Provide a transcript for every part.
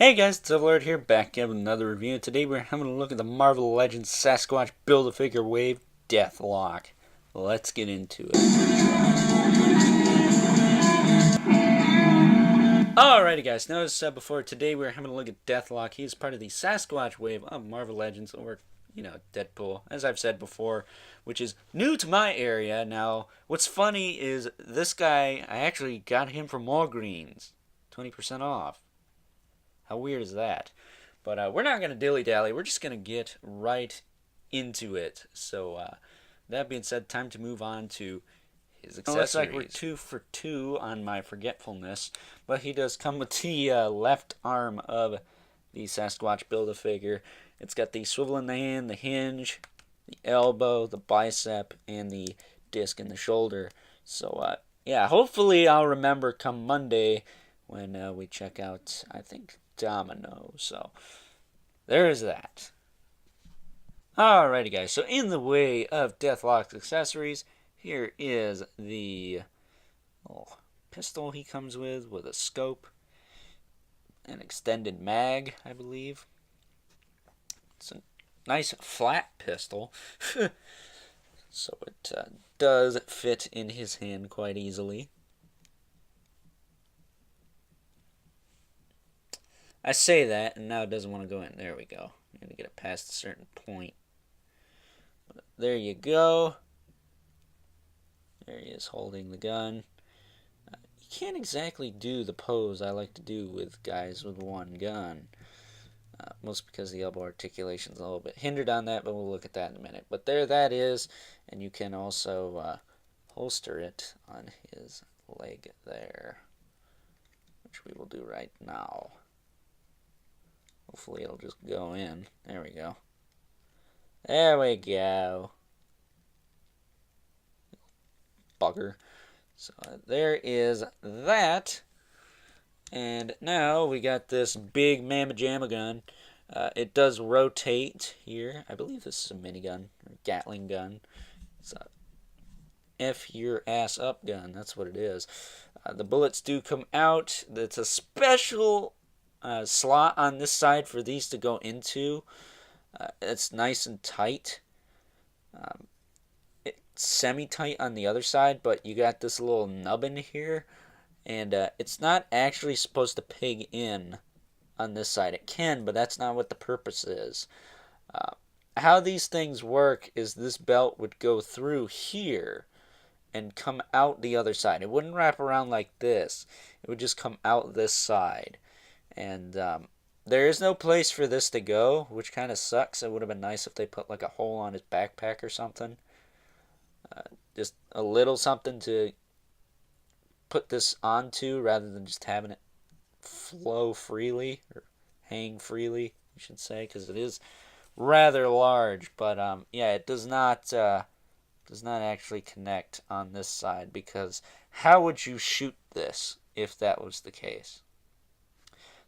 Hey guys, it's Deathlok here, back again with another review. Today we're having a look at the Marvel Legends Sasquatch Build-A-Figure Wave Deathlok. Let's get into it. Alrighty guys, notice before today we're having a look at Deathlok. He's part of the Sasquatch wave of Marvel Legends, or, Deadpool, as I've said before, which is new to my area. Now, what's funny is this guy, I actually got him from Walgreens. 20% off. How weird is that? But we're not going to dilly-dally. We're just going to get right into it. So, that being said, time to move on to his accessories. Looks like we're 2 for 2 on my forgetfulness. But he does come with the left arm of the Sasquatch Build-A-Figure. It's got the swivel in the hand, the hinge, the elbow, the bicep, and the disc in the shoulder. So, yeah, hopefully I'll remember come Monday when we check out, I think, Domino. So there is that. Alrighty guys, so in the way of Deathlok's accessories, here is the little pistol he comes with a scope, an extended mag, I believe. It's a nice flat pistol, so it does fit in his hand quite easily. I say that, and now it doesn't want to go in. There we go. I'm going to get it past a certain point. There you go. There he is holding the gun. You can't exactly do the pose I like to do with guys with one gun. Mostly because the elbow articulation is a little bit hindered on that, but we'll look at that in a minute. But there that is, and you can also holster it on his leg there, which we will do right now. Hopefully it'll just go in. There we go. There we go. Bugger. So there is that. And now we got this big Mamma Jamma gun. It does rotate here. I believe this is a minigun or Gatling gun. It's a F your ass up gun. That's what it is. The bullets do come out. It's a special slot on this side for these to go into. It's nice and tight. It's semi-tight on the other side, but you got this little nubbin here, and it's not actually supposed to pig in on this side. It can, but that's not what the purpose is. How these things work is this belt would go through here and come out the other side. It wouldn't wrap around like this. It would just come out this side. And there is no place for this to go, which kind of sucks. It would have been nice if they put like a hole on his backpack or something. Just a little something to put this onto rather than just having it flow freely or hang freely, you should say, because it is rather large. But yeah, it does not actually connect on this side, because how would you shoot this if that was the case?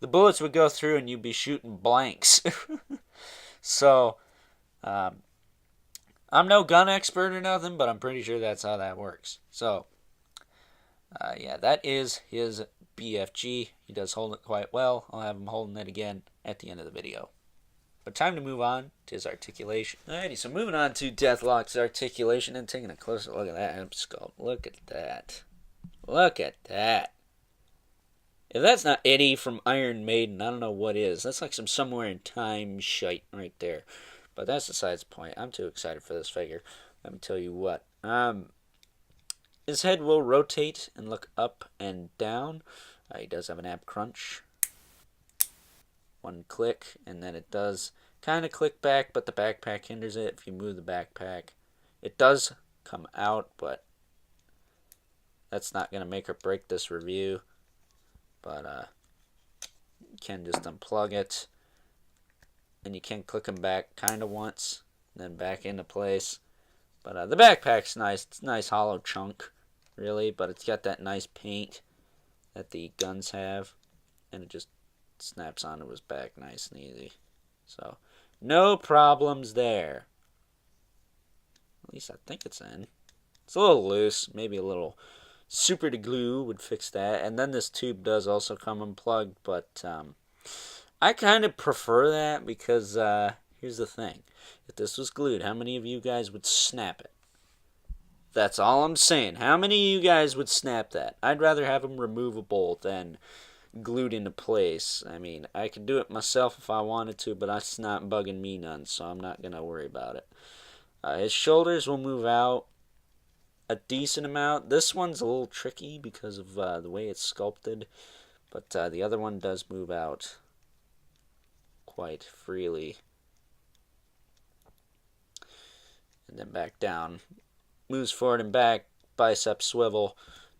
The bullets would go through and you'd be shooting blanks. So, I'm no gun expert or nothing, but I'm pretty sure that's how that works. So, yeah, that is his BFG. He does hold it quite well. I'll have him holding it again at the end of the video. But time to move on to his articulation. Alrighty, so moving on to Deathlok's articulation and taking a closer look at that hip sculpt. Look at that. Look at that. If that's not Eddie from Iron Maiden, I don't know what is. That's like some Somewhere in Time shite right there. But that's besides the point. I'm too excited for this figure. Let me tell you what. His head will rotate and look up and down. He does have an ab crunch. One click, and then it does kind of click back, but the backpack hinders it. If you move the backpack, it does come out, but that's not going to make or break this review. But you can just unplug it, and you can click them back kind of once, and then back into place. But the backpack's nice. It's a nice hollow chunk, really, but it's got that nice paint that the guns have, and it just snaps onto his back nice and easy. So, no problems there. At least I think it's in. It's a little loose, maybe a little super glue would fix that. And then this tube does also come unplugged, but I kind of prefer that because here's the thing. If this was glued, how many of you guys would snap it? That's all I'm saying. How many of you guys would snap that? I'd rather have them removable than glued into place. I mean, I could do it myself if I wanted to, but that's not bugging me none, so I'm not going to worry about it. His shoulders will move out a decent amount. This one's a little tricky because of the way it's sculpted, but the other one does move out quite freely. And then back down. Moves forward and back, bicep swivel,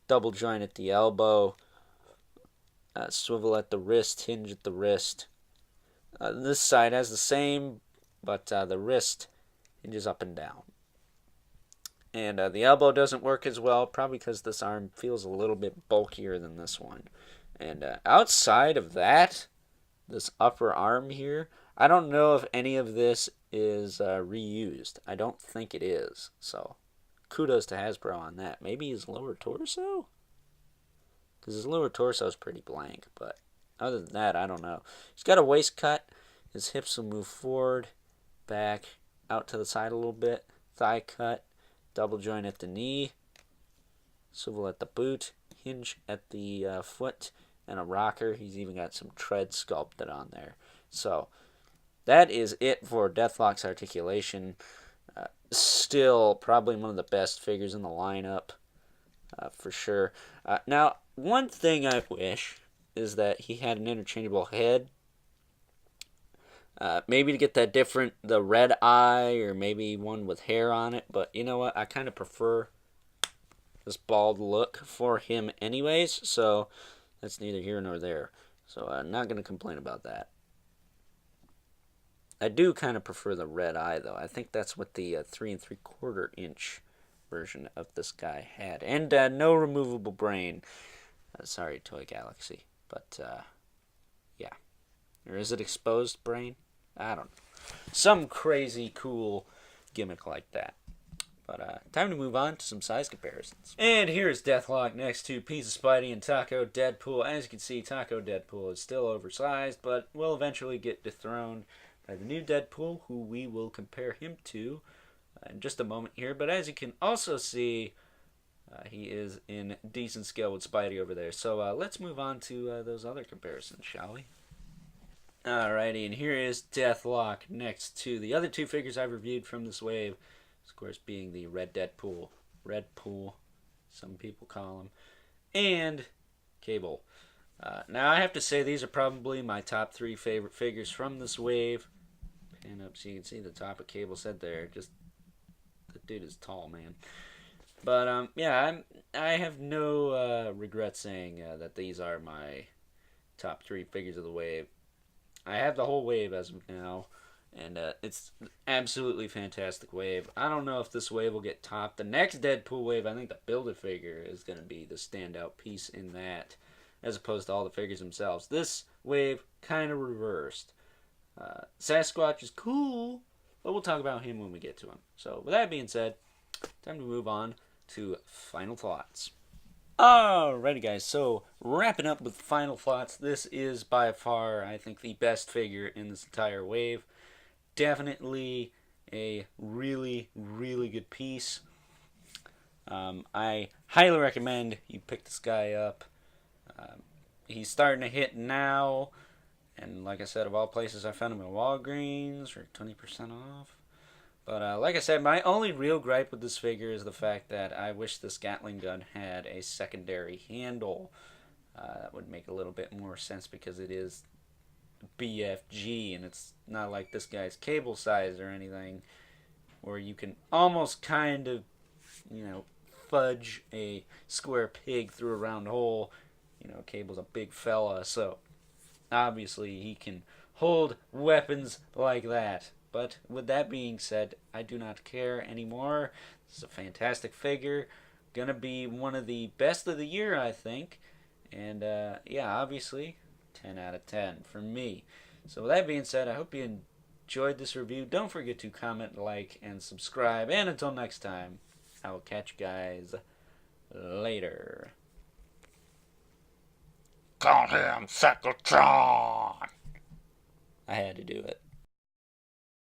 double joint at the elbow, swivel at the wrist, hinge at the wrist. This side has the same, but the wrist hinges up and down. And the elbow doesn't work as well, probably because this arm feels a little bit bulkier than this one. And outside of that, this upper arm here, I don't know if any of this is reused. I don't think it is, so kudos to Hasbro on that. Maybe his lower torso? Because his lower torso is pretty blank, but other than that, I don't know. He's got a waist cut. His hips will move forward, back, out to the side a little bit. Thigh cut, double joint at the knee, swivel at the boot, hinge at the foot, and a rocker. He's even got some tread sculpted on there. So that is it for Deathlok's articulation. Still probably one of the best figures in the lineup, for sure. Now, one thing I wish is that he had an interchangeable head. Maybe to get that the red eye, or maybe one with hair on it. But you know what? I kind of prefer this bald look for him anyways. So that's neither here nor there. So I'm not going to complain about that. I do kind of prefer the red eye, though. I think that's what the 3 3/4 inch version of this guy had. And no removable brain. Sorry, Toy Galaxy. But, yeah. Or is it exposed brain? I don't know. Some crazy cool gimmick like that. But time to move on to some size comparisons. And here's Deathlok next to Pizza Spidey and Taco Deadpool. As you can see, Taco Deadpool is still oversized, but will eventually get dethroned by the new Deadpool, who we will compare him to in just a moment here. But as you can also see, he is in decent scale with Spidey over there. So let's move on to those other comparisons, shall we? Alrighty, and here is Deathlok next to the other two figures I've reviewed from this wave. Of course, being the Red Deadpool, Red Pool, some people call him, and Cable. Now, I have to say these are probably my top 3 favorite figures from this wave. Pan up so you can see the top of Cable's head there. Just, the dude is tall, man. But, yeah, I have no regret saying that these are my top 3 figures of the wave. I have the whole wave as of now, and it's absolutely fantastic wave. I don't know if this wave will get topped. The next Deadpool wave, I think the Build-A-Figure is going to be the standout piece in that, as opposed to all the figures themselves. This wave kind of reversed. Sasquatch is cool, but we'll talk about him when we get to him. So with that being said, time to move on to final thoughts. Alrighty guys, so wrapping up with final thoughts, this is by far, I think, the best figure in this entire wave. Definitely a really, really good piece. I highly recommend you pick this guy up. He's starting to hit now, and like I said, of all places, I found him at Walgreens for 20% off. But like I said, my only real gripe with this figure is the fact that I wish this Gatling gun had a secondary handle. That would make a little bit more sense because it is BFG, and it's not like this guy's Cable size or anything, where you can almost kind of, fudge a square pig through a round hole. Cable's a big fella, so obviously he can hold weapons like that. But with that being said, I do not care anymore. This is a fantastic figure. Gonna be one of the best of the year, I think. And yeah, obviously, 10 out of 10 for me. So with that being said, I hope you enjoyed this review. Don't forget to comment, like, and subscribe. And until next time, I will catch you guys later. Call him Sasquatch.